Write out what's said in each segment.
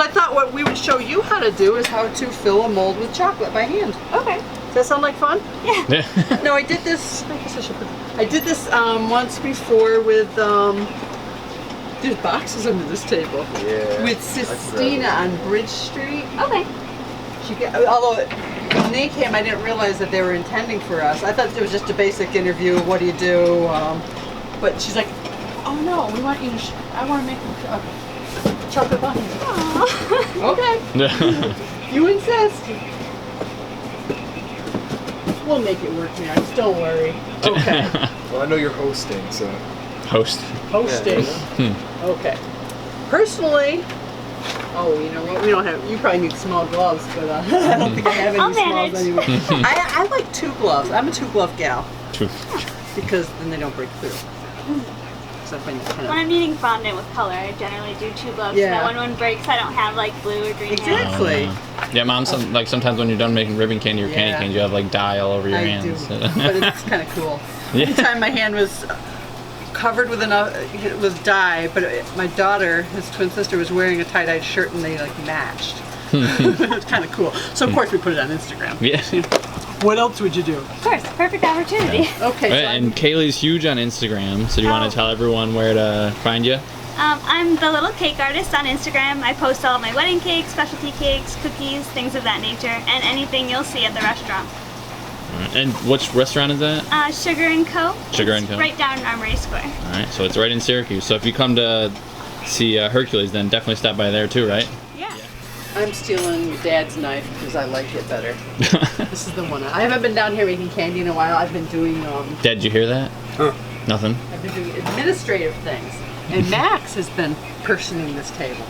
So I thought what we would show you how to do is how to fill a mold with chocolate by hand. Okay. Does that sound like fun? Yeah. No, I did this. I guess I should put. I did this once before with. There's boxes under this table. Yeah. With Sistina on Bridge Street. Okay. Although when they came, I didn't realize that they were intending for us. I thought it was just a basic interview. What do you do? But she's like, oh no, we want you to. I want to make a chocolate bunny. Okay. You insist. We'll make it work, Max. Don't worry. Okay. Well, I know you're hosting, so. Hosting. Yeah. Okay. Personally, you know what? We don't have. You probably need small gloves, but I don't think I have any smalls anyway. I like 2 gloves. I'm a 2-glove gal. Because then they don't break through. So I find that kind of. When I'm eating fondant with color, I generally do 2 gloves. Yeah. So that when one breaks, I don't have like blue or green. Exactly. Yeah, Mom. Like sometimes when you're done making ribbon candy or candy canes, you have like dye all over your hands. Do, but it's kind of cool. Yeah. Anytime my hand was covered with dye, but my daughter, his twin sister, was wearing a tie-dyed shirt and they like matched. It was kind of cool. So of course we put it on Instagram. Yeah. What else would you do? Of course, perfect opportunity. Okay. Right, and Kaleigh's huge on Instagram, so do you want to tell everyone where to find you? I'm the little cake artist on Instagram. I post all of my wedding cakes, specialty cakes, cookies, things of that nature, and anything you'll see at the restaurant. And which restaurant is that? Sugar & Co. Sugar & It's Co. right down in Armory Square. All right, so it's right in Syracuse. So if you come to see Hercules, then definitely stop by there too, right? Yeah. I'm stealing Dad's knife because I like it better. This is the one. I haven't been down here making candy in a while. I've been doing. Dad, did you hear that? Huh. Nothing. I've been doing administrative things, and Max has been personing this table.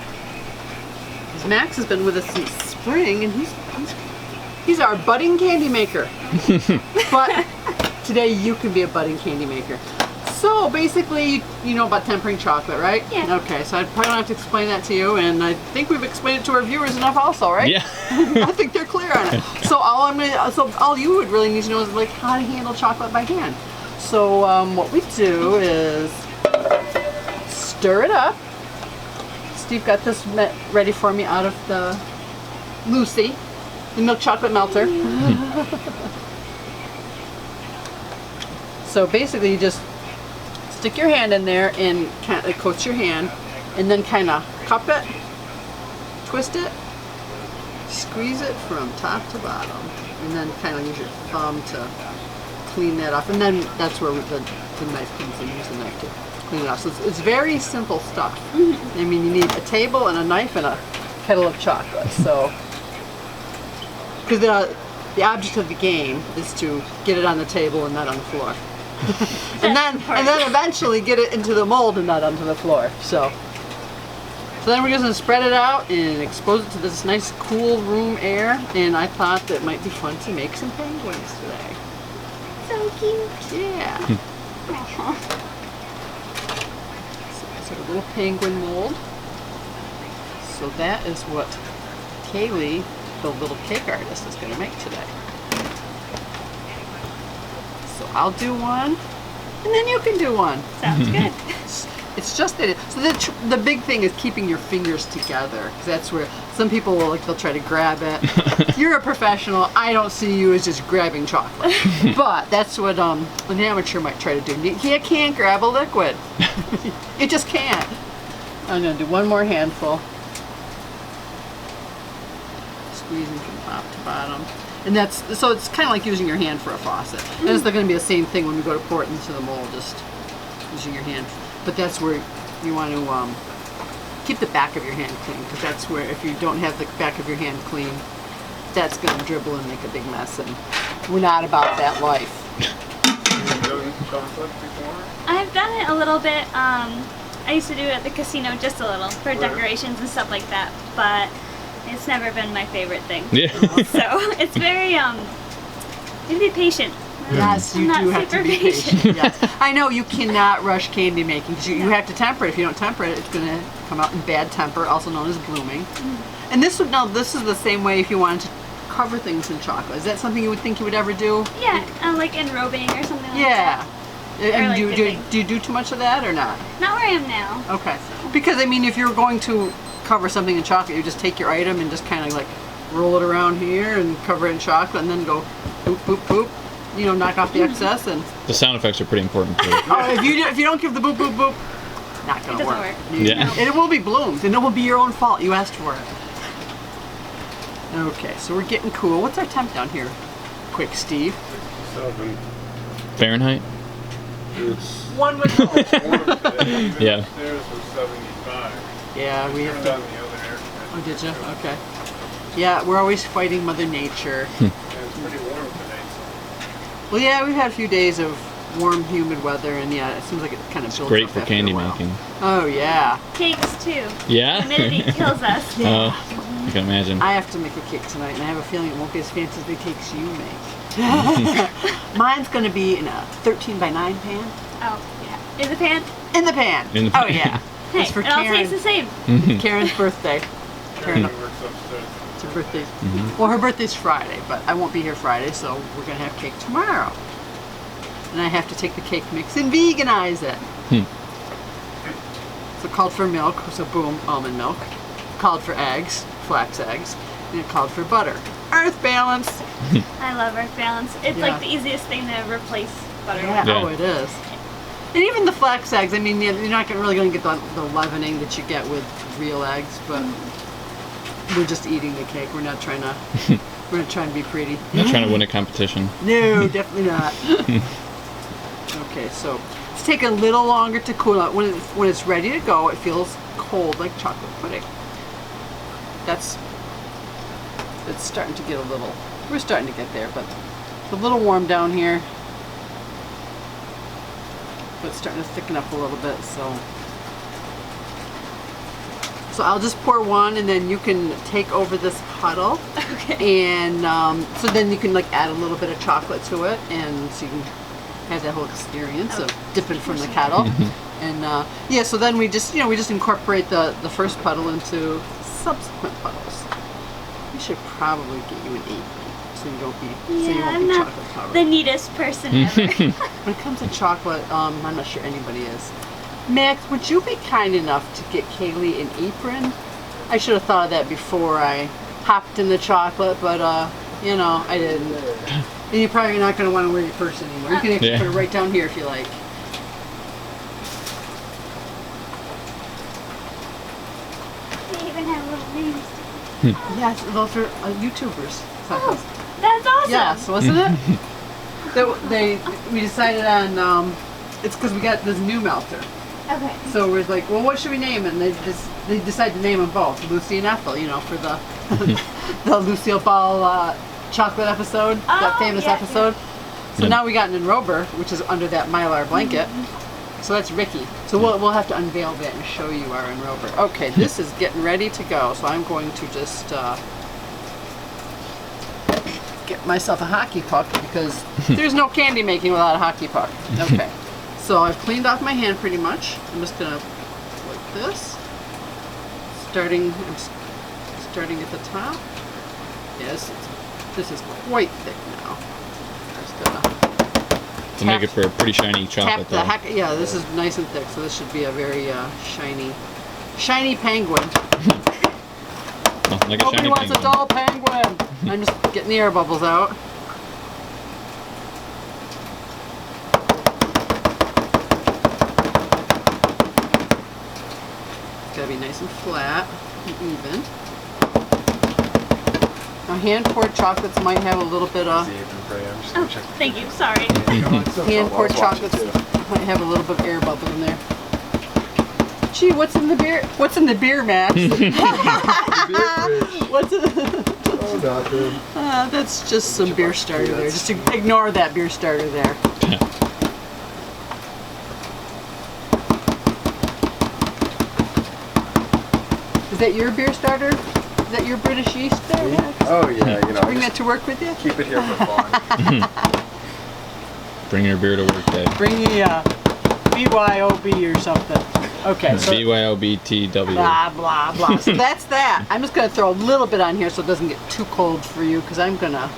Max has been with us since spring, and he's our budding candy maker. But today you can be a budding candy maker. So basically, you know about tempering chocolate, right? Yeah. Okay, so I probably don't have to explain that to you, and I think we've explained it to our viewers enough also, right? Yeah. I think they're clear on it. So all you would really need to know is like how to handle chocolate by hand. So what we do is stir it up. Steve got this ready for me out of the Lucy, the milk chocolate melter. So basically you just stick your hand in there and it coats your hand, and then kind of cup it, twist it, squeeze it from top to bottom, and then kind of use your thumb to clean that off, and then that's where the knife comes in. Use the knife to clean it off. So it's very simple stuff. I mean, you need a table and a knife and a kettle of chocolate. So, because the object of the game is to get it on the table and not on the floor. and then eventually get it into the mold and not onto the floor. So then we're just gonna spread it out and expose it to this nice cool room air. And I thought that it might be fun to make some penguins today. So cute. Yeah. So it's a little penguin mold. So that is what Kaleigh, the little cake artist, is gonna make today. So I'll do one, and then you can do one. Sounds good. It's just that. So the big thing is keeping your fingers together, because that's where some people will they'll try to grab it. You're a professional. I don't see you as just grabbing chocolate, but that's what an amateur might try to do. You can't grab a liquid. You just can't. I'm gonna do one more handful, squeezing from top to bottom. And so it's kind of like using your hand for a faucet. And it's going to be the same thing when we go to pour it into the mold, just using your hand. But that's where you want to keep the back of your hand clean, because that's where if you don't have the back of your hand clean, that's going to dribble and make a big mess. And we're not about that life. Have you done chocolate before? I've done it a little bit. I used to do it at the casino just a little for decorations and stuff like that, but it's never been my favorite thing. Yeah. So it's very, you have to be patient. Yes, you I'm do not have to super be patient. patient. Yes. I know you cannot rush candy making, because you have to temper it. If you don't temper it, it's going to come out in bad temper, also known as blooming. And this is the same way if you wanted to cover things in chocolate. Is that something you would think you would ever do? Yeah, like enrobing or something like Yeah. that. And like do you do too much of that or not? Not where I am now. Okay. Because I mean, if you're going to cover something in chocolate. You just take your item and just kind of like roll it around here and cover it in chocolate, and then go boop boop boop. You know, knock off the excess and. The sound effects are pretty important too. Oh, if you don't give the boop boop boop, not gonna It doesn't work. Yeah. And it will be blooms, and it will be your own fault. You asked for it. Okay, so we're getting cool. What's our temp down here? Quick, Steve. 7. Fahrenheit? It's One with. warm today. Even Yeah. upstairs was 75. Yeah, we have Turned to. on the other air conditioner. Oh, did you? Okay. Yeah, we're always fighting Mother Nature. And it's pretty warm today. Well, yeah, we've had a few days of warm, humid weather, and yeah, it seems like it kind of builds Great up for after candy a while. making. Oh yeah. Cakes too. Yeah? Humidity kills us. Oh, you can imagine. I have to make a cake tonight, and I have a feeling it won't be as fancy as the cakes you make. Mine's going to be in a 13 by 9 pan. Oh, yeah. In the pan? In the pan. In the Oh pan. yeah. Hey, It's for it all Karen. tastes the same. Karen's birthday. Karen Karen, works upstairs. it's her birthday. Well, her birthday's Friday, but I won't be here Friday, so we're going to have cake tomorrow. And I have to take the cake mix and veganize it. So it called for milk, so boom, almond milk. Called for eggs, flax eggs, and it called for butter. Earth balance. I love Earth Balance. It's Yeah. like the easiest thing to replace butter Yeah, with. oh, it is. And even the flax eggs, I mean, you're not really going to get the leavening that you get with real eggs, but we're just eating the cake. We're not trying to, we're not trying to be pretty. I'm not trying to win a competition. No, definitely not. Okay, so it's taking a little longer to cool out. When it's ready to go, it feels cold like chocolate pudding. It's starting to get a little, we're starting to get there, but it's a little warm down here. But it's starting to thicken up a little bit, so I'll just pour one, and then you can take over this puddle. Okay. And so then you can like add a little bit of chocolate to it, and so you can have that whole experience of dipping from the kettle. And yeah, so then we just incorporate the first puddle into subsequent puddles. We should probably get you an apron so you don't be so you Yeah, won't I'm be not chocolate covered. the neatest person ever. When it comes to chocolate, I'm not sure anybody is. Max, would you be kind enough to get Kaleigh an apron? I should have thought of that before I hopped in the chocolate, but you know, I didn't. And you're probably not going to want to wear your purse anymore. You can actually Yeah. put it right down here if you like. They even have little names. Yes, those are YouTubers. Oh, that's awesome. Yes, wasn't it? We decided on it's because we got this new melter. Okay. So we're like, well, what should we name it? And they decided to name them both, Lucy and Ethel. You know, for the the Lucille Ball chocolate episode, that Oh, famous yeah, episode. So Yeah. now we got an enrober, which is under that Mylar blanket. So that's Ricky. So we'll have to unveil that and show you our enrober. Okay, this is getting ready to go. So I'm going to just get myself a hockey puck because there's no candy making without a hockey puck. Okay. So I've cleaned off my hand pretty much. I'm just gonna like this. I'm starting at the top. Yes, this is quite thick now. Just gonna To make it for a pretty shiny tap chocolate the though. heck. Yeah, this is nice and thick, so this should be a very shiny penguin. Oh, like a Nobody shiny wants a penguin. dull penguin. I'm just getting the air bubbles out. It's gotta be nice and flat and even. Now hand-poured chocolates might have a little bit of, Oh, thank you. Sorry. hand-poured chocolates might have a little bit of air bubble in there. Gee, what's in the beer? What's in the beer, Max? What's in Oh, nothing. that's just some beer starter there. Just ignore that beer starter there. Is that your beer starter? Is that your British yeast there, Max? Oh, yeah, you know, Bring I that to work with you? just keep it here for fun. Bring your beer to work day. Bring the BYOB or something. Okay, so BYOBTW. blah, blah, blah. So that's that. I'm just going to throw a little bit on here so it doesn't get too cold for you because I'm going to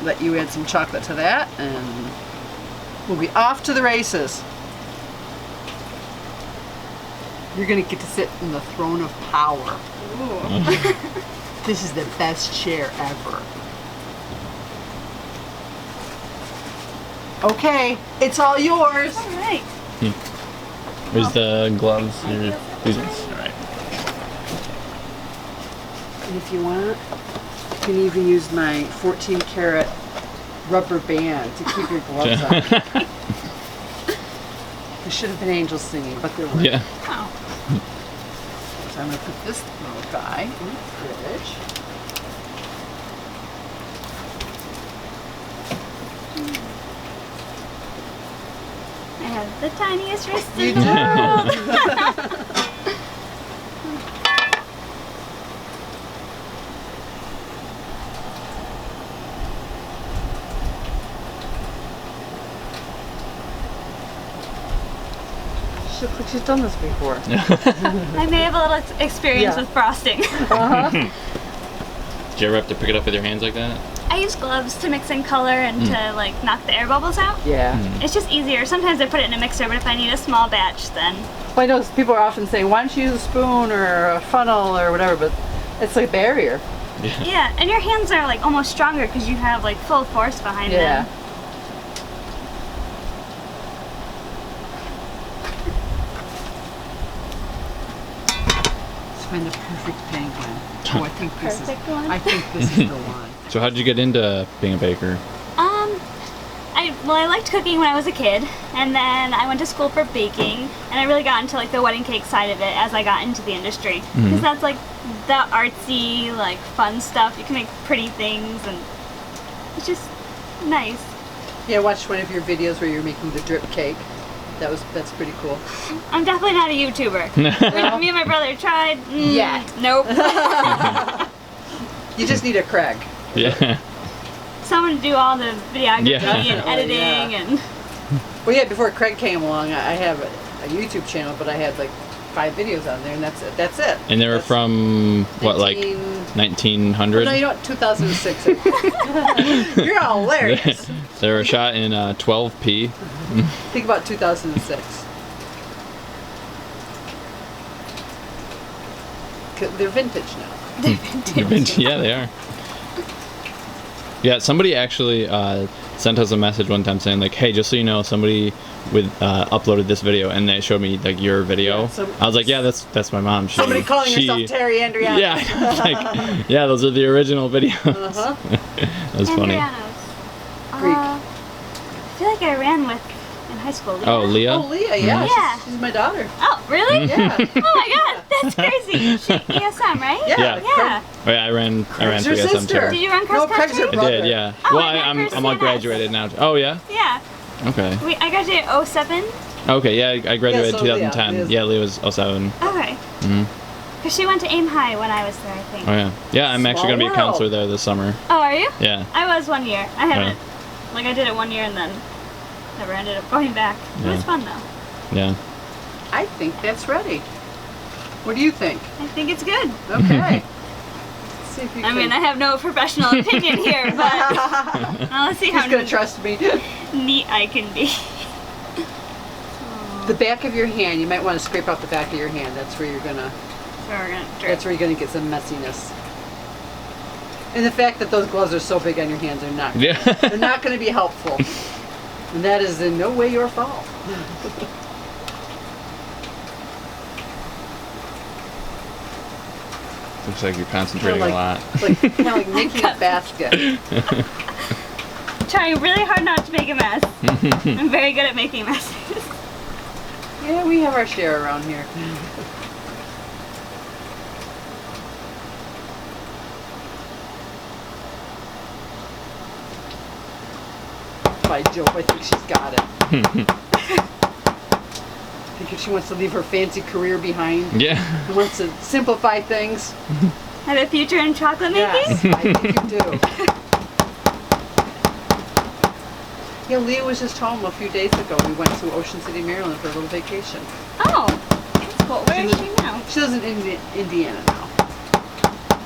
let you add some chocolate to that and we'll be off to the races. You're gonna get to sit in the throne of power. Ooh. This is the best chair ever. Okay, it's all yours. All right. Where's the gloves? These ones. All right. And if you want, you can even use my 14 karat rubber band to keep your gloves on. There should have been angels singing, but there weren't. Yeah. Oh. So I'm going to put this little guy in the fridge. I have the tiniest wrists You in the do. world. She looks like she's done this before. I may have a little experience Yeah. with frosting. Did you ever have to pick it up with your hands like that? I use gloves to mix in color and to like knock the air bubbles out. Yeah. It's just easier. Sometimes I put it in a mixer, but if I need a small batch, then Well, I know people are often saying, why don't you use a spoon or a funnel or whatever, but it's like a barrier. yeah. And your hands are like almost stronger because you have like full force behind Yeah. them. Let's find the perfect penguin. Oh, I think this Perfect is. one? I think this is the one. So how did you get into being a baker? I liked cooking when I was a kid, and then I went to school for baking, and I really got into like the wedding cake side of it as I got into the industry, because that's like the artsy, like fun stuff. You can make pretty things, and it's just nice. Yeah, I watched one of your videos where you're making the drip cake. That's pretty cool. I'm definitely not a YouTuber. Me and my brother tried. Yeah. Nope. You just need a Craig. Yeah. Someone to do all the videography Yeah. and Definitely, editing yeah. and. Well, yeah, before Craig came along, I have a YouTube channel, but I had like 5 videos on there, and that's it. That's it. And they were That's from what, like 1900? No, you know what? 2006. You're all hilarious. They were shot in 12p. Think about 2006. 'Cause they're vintage now. Yeah, they are. Yeah, somebody actually sent us a message one time saying like, "Hey, just so you know, somebody uploaded this video," and they showed me like your video. Yeah, I was like, "Yeah, that's my mom." Somebody calling herself Terry Andriano. Yeah, like, yeah, those are the original videos. Uh-huh. That was funny. Andrianos. Greek. I feel like I ran with in high school. Leah. Oh, Leah. Oh, Leah, yeah. Yeah. She's my daughter. Oh, really? Yeah. Oh my God, that's crazy. She, ESM, right? Yeah. Yeah. Yeah. Oh, yeah, I ran Craig's through her SM sister. too. Did you run No, cross Craig's her country? I brother. did, yeah. Oh, Well, I ran I'm for all CNS. graduated now. Oh yeah. Yeah. Okay. I graduated 07. Okay, yeah, I graduated Yeah, so Leah 2010. is- Yeah, Leah was 07. Okay. Mhm. Because she went to Aim High when I was there, I think. Oh yeah. Yeah, I'm actually gonna be a Small counselor world. there this summer. Oh, are you? Yeah. I was 1 year. I haven't. Like, I did it 1 year and then never ended up going back. It was Yeah. fun, though. Yeah. I think that's ready. What do you think? I think it's good. Okay. Let's see if you I mean, I have no professional opinion here, but let's see Who's how gonna trust me? neat I can be. The back of your hand, you might want to scrape out the back of your hand. That's where you're gonna. So we're gonna drip. That's where you're gonna get some messiness. And the fact that those gloves are so big on your hands are not. Yeah. They're not going to be helpful. And that is in no way your fault. Looks like you're concentrating Kinda a lot. It's like kind of like making a basket. Trying really hard not to make a mess. I'm very good at making messes. Yeah, we have our share around here. By Jove, I think she's got it. I think if she wants to leave her fancy career behind, Yeah. and wants to simplify things, Have a future in chocolate making? yes, I think you do. Yeah, Leah was just home a few days ago. We went to Ocean City, Maryland for a little vacation. Oh, that's cool. Where is she now? She lives in Indiana now.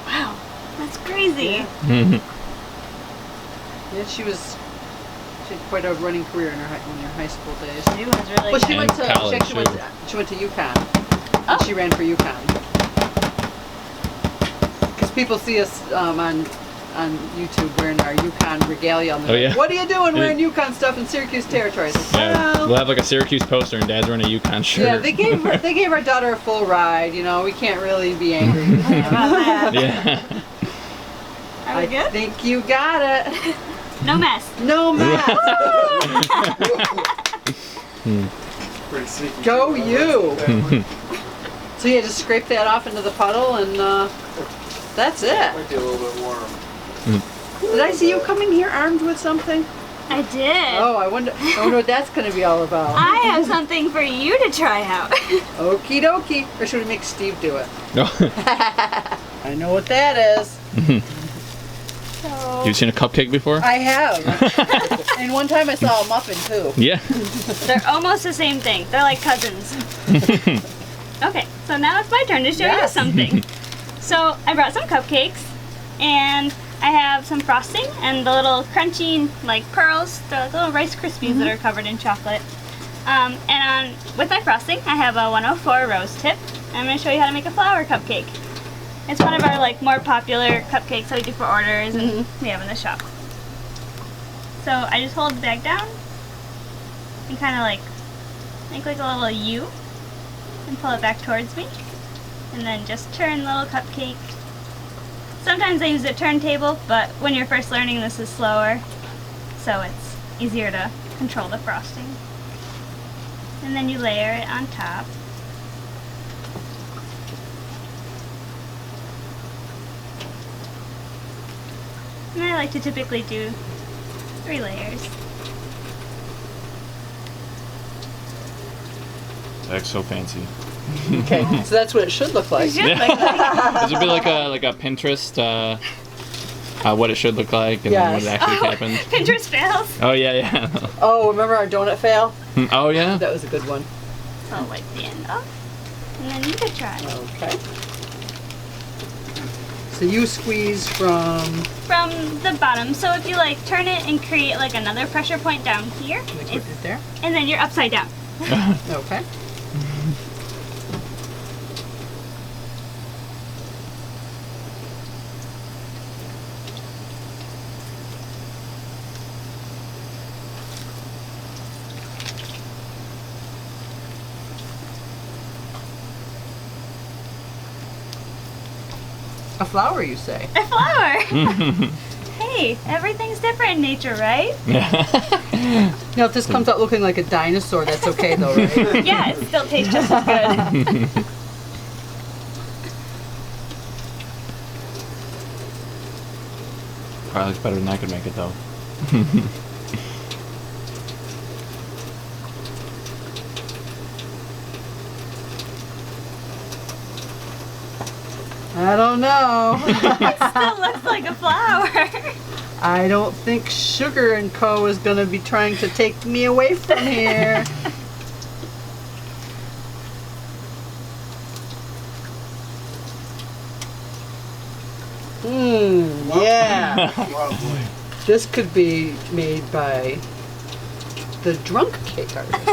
Wow, that's crazy. Yeah. Yeah, she had quite a running career in her high school days. She was really Well, she good. went to college, she actually too. she went to UConn. And she ran for Yukon. Because people see us on YouTube wearing our Yukon regalia. And Oh, yeah. What are you doing wearing Yukon stuff in Syracuse territory? I said, Yeah, well, we'll have like a Syracuse poster and Dad's wearing a Yukon shirt. yeah, they gave our daughter a full ride. You know, we can't really be angry with them. Yeah. Are we I good? think you got it. No mess. No mess. Pretty sneaky. Go you. So yeah, just scrape that off into the puddle, and that's it. Might be a little bit warm. Did I see you coming here armed with something? I did. Oh, I wonder what that's going to be all about. I have something for you to try out. Okie dokie. Or should we make Steve do it? No. I know what that is. So You've seen a cupcake before? I have. And one time I saw a muffin too. Yeah. they're almost the same thing. They're like cousins. Okay, so now it's my turn to show you Yes. something. So I brought some cupcakes, and I have some frosting and the little crunchy like pearls, the little Rice Krispies that are covered in chocolate. With my frosting, I have a 104 rose tip. I'm going to show you how to make a flower cupcake. It's one of our like more popular cupcakes that we do for orders and we have in the shop. So I just hold the bag down and kind of like make like a little U and pull it back towards me, and then just turn the little cupcake. Sometimes I use a turntable, but when you're first learning, this is slower, so it's easier to control the frosting. And then you layer it on top. And I like to typically do 3 layers. That's so fancy. Okay, so that's what it should look like. It should look like This would be like a Pinterest, what it should look like and then what Yes. actually happened. Pinterest fails. Oh yeah, yeah. Oh, remember our donut fail? Oh yeah. That was a good one. So I'll wipe the end off, and then you could try. Okay. So you squeeze from From the bottom, so if you like turn it and create like another pressure point down here, put it there. and then you're upside down. Okay. A flower, you say? A flower! Hey, everything's different in nature, right? You know, if this comes out looking like a dinosaur, that's okay though, right? Yeah, it still tastes just as good. Probably looks better than I could make it though. I don't know. It still looks like a flower. I don't think Sugar and Co. is going to be trying to take me away from here. Yeah. Lovely. This could be made by the drunk cake artist.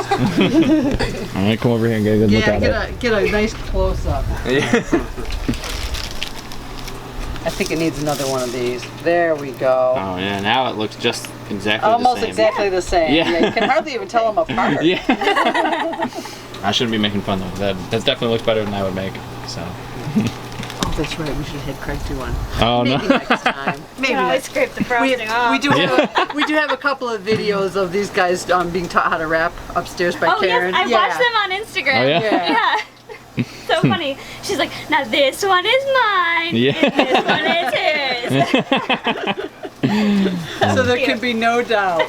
All right, come over here and get a good look Yeah, at it. get a nice close up. I think it needs another one of these. There we go. Oh yeah, now it looks just exactly Almost the same. exactly the same. Yeah. Yeah, you can hardly even tell them apart. Yeah. I shouldn't be making fun though. That definitely looks better than I would make. So. Oh, that's right. We should have had Craig do one. Oh Maybe no. next time. Maybe I always next. scrape the frosting off. We do have a couple of videos of these guys being taught how to rap upstairs by Oh Karen. yes, I watched them on Instagram. Oh, yeah? Yeah. Yeah. So funny. She's like, now this one is mine. Yeah. And this one is hers. So there could be no doubt.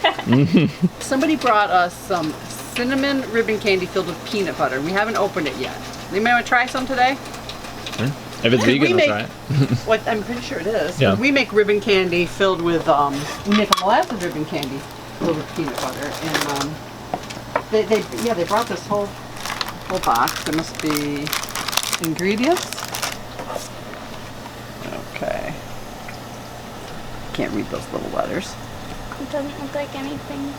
Somebody brought us some cinnamon ribbon candy filled with peanut butter. We haven't opened it yet. Anybody want to try some today? If it's vegan, I'll try it. What I'm pretty sure it is. Yeah. We make ribbon candy filled with we make a molasses ribbon candy filled with peanut butter, and they brought this whole box. There must be ingredients. Okay. Can't read those little letters. It doesn't look like anything.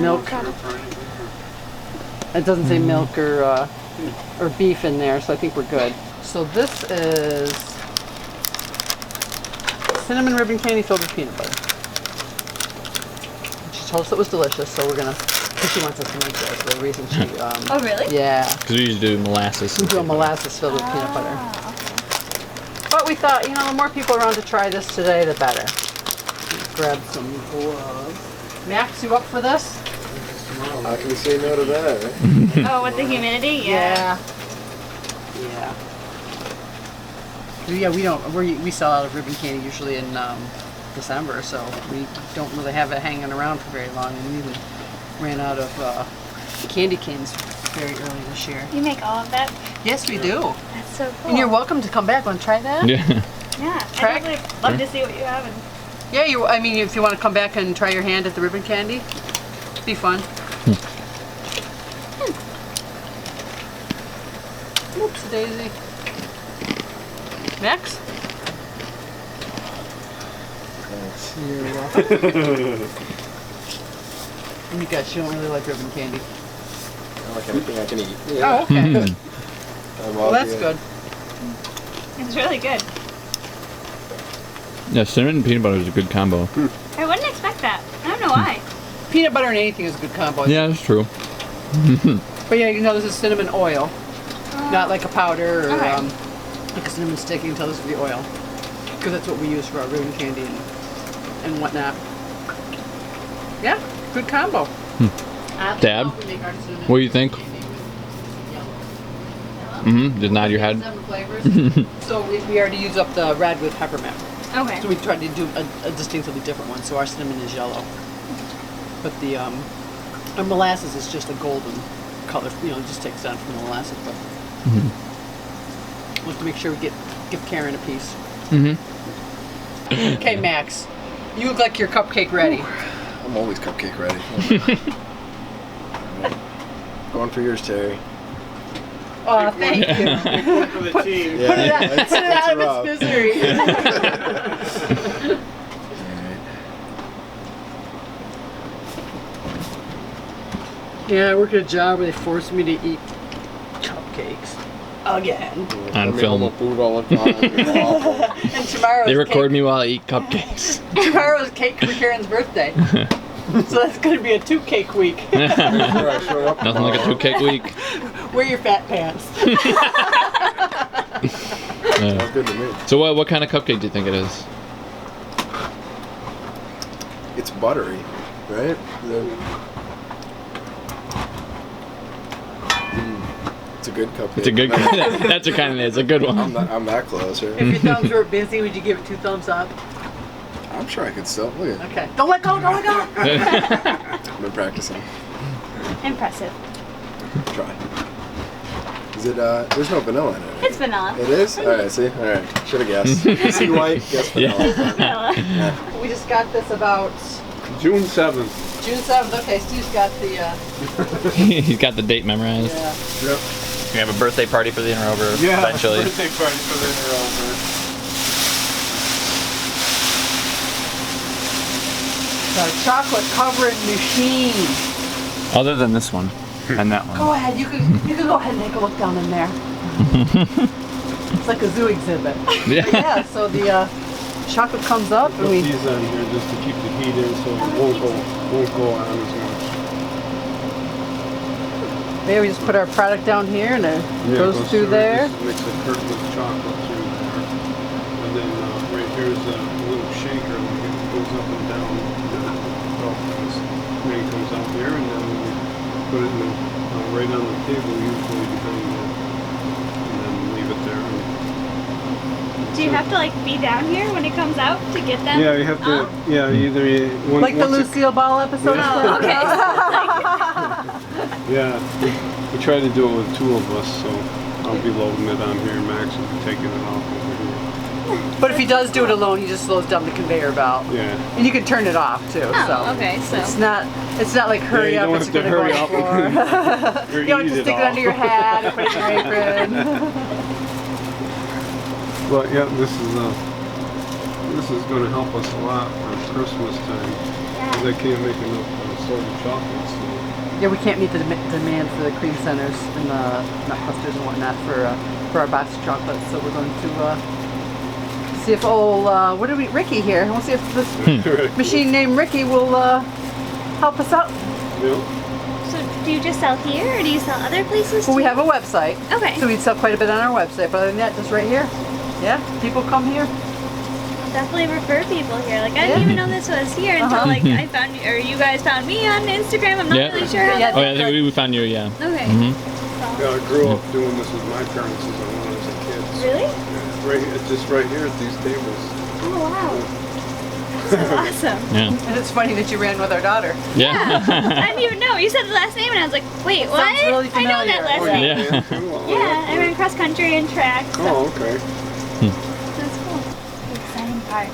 Milk. Syrup or anything? It doesn't say milk or or beef in there, so I think we're good. So this is cinnamon ribbon candy filled with peanut butter. She told us it was delicious, so we're gonna. Because she wants us to make this. The reason she. Oh, really? Yeah. Because we usually do molasses. We do a molasses filled with peanut butter. Ah, okay. But we thought, you know, the more people around to try this today, the better. Grab some gloves. Max, you up for this? How can you say no to that, right? Oh, with the humidity? Yeah. Yeah, we sell out of ribbon candy usually in December, so we don't really have it hanging around for very long, and we even ran out of candy canes very early this year. You make all of that? Yes, we do. That's so cool. And you're welcome to come back. Want to try that? Yeah. Yeah, Track? I'd definitely love to see what you have. And Yeah, I mean, if you want to come back and try your hand at the ribbon candy, it'd be fun. Oops, Daisy. Max? Thanks. You're welcome. You guys, you don't really like ribbon candy. I like anything I can eat. Oh, okay. Well, Well, that's good. it's really good. Yeah, cinnamon and peanut butter is a good combo. I wouldn't expect that. I don't know why. Peanut butter and anything is a good combo. Yeah, that's true. But yeah, you know this is cinnamon oil, not like a powder or Okay. like a cinnamon stick. You can tell this is the oil because that's what we use for our ribbon candy and whatnot. Yeah, good combo. Dad, what do you think? Just nod your head. 7 flavors. So we already used up the red with peppermint. Okay. So we tried to do a distinctly different one. So our cinnamon is yellow, but the our molasses is just a golden color. You know, it just takes down from the molasses. But we'll have to make sure we give Karen a piece. Okay, Max, you look like your cupcake ready. I'm always cupcake ready. Alright. Going for yours, Terry. Oh, thank you. For the team. Put it out, it's put it out rough. of its misery. Alright. Yeah, I work at a job where they force me to eat cupcakes again. On film. Food all the time. It's awful. And tomorrow They is record me while I eat cupcakes. Tomorrow is cake for Karen's birthday. So that's going to be a 2-cake week. Sure, I showed up Nothing like a tomorrow. 2-cake week. Wear your fat pants. Sounds good to me. So what kind of cupcake do you think it is? It's buttery, right? It's a good cupcake. It's a good. That's what kind of is. A good one. I'm that close, right? If your thumbs were busy, would you give it 2 thumbs up? I'm sure I could still. Look at it. Okay. Don't let go, don't let go. I've been practicing. Impressive. Try. Is it, there's no vanilla in it, right? It's vanilla. It is? Alright, see? Alright. Should have guessed. See white, guess vanilla. Vanilla. Yeah. We just got this about June 7th. June 7th. Okay, Steve's got the, He's got the date memorized. yeah. Yep. We have a birthday party for the enrober eventually. Birthday party for the enrober. The chocolate covered machine. Other than this one and that one. Go ahead, you can go ahead and take a look down in there. It's like a zoo exhibit. Yeah. Yeah, so the chocolate comes up and Put we these on here just to keep the heat in so it won't go on as much. maybe we just put our product down here and it Yeah, goes through there. Just mix a Hercules chocolate through there. And then right here's a little shaker that goes up and down. Then it comes out here and then we put it in right on the table usually behind there. And then leave it there. Do you have to like be down here when it comes out to get them? Yeah, you have to. Oh. Yeah, either once Like the once it- Lucille Ball episode. Oh, okay. Yeah, we try to do it with 2 of us, so I'll be loading it on here, Max will be taking it off over here. But if he does do it alone, he just slows down the conveyor belt. Yeah. And you can turn it off too. Oh, so okay, so. it's not like hurry you up. don't It's have to gonna hurry go on the up. floor. You don't have to stick it under your hat or put it in your apron. But yeah, this is going to help us a lot for Christmas time. Because I can't make enough soda chocolates. So Yeah, we can't meet the demand for the cream centers and the nut clusters and whatnot for our box of chocolates. So we're going to see if Ricky here. We'll see if this machine named Ricky will help us out. Yeah. So do you just sell here, or do you sell other places? Well, we too? have a website. Okay. So we sell quite a bit on our website, but other than that, just right here. Yeah, people come here. I'll definitely refer people here. Like I didn't Yeah. even know this was here until like I found you, or you guys found me on Instagram. I'm not Yeah. really sure how Yeah. that. Oh yeah, I think we found you. Yeah. Okay. Yeah, I grew up doing this with my parents as when I was a kid. Really? Yeah, right, just right here at these tables. Oh wow. That's so awesome. Yeah. And it's funny that you ran with our daughter. Yeah. I didn't even know. You said the last name, and I was like, wait, what? sounds really I know familiar. that last Oh, name. you Yeah. ran too? Oh, Yeah, I cool. ran cross country and track. So Oh, okay. that's cool. The exciting part.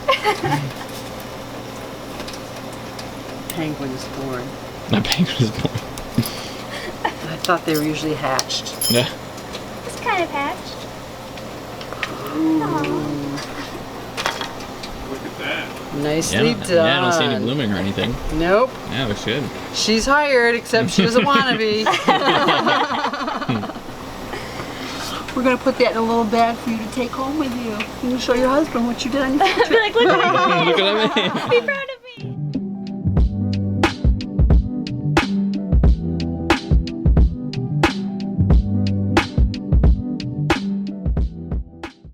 Penguin is born. My penguin is born. I thought they were usually hatched. Yeah. It's kind of hatched. Look at that. Nicely Yeah. done. Yeah. I don't see any blooming or anything. Nope. Yeah, looks good. She's hired, except she doesn't want to be. We're going to put that in a little bag for you to take home with you. You can show your husband what you did on your I'd be like, look at me. Look at me. Be proud of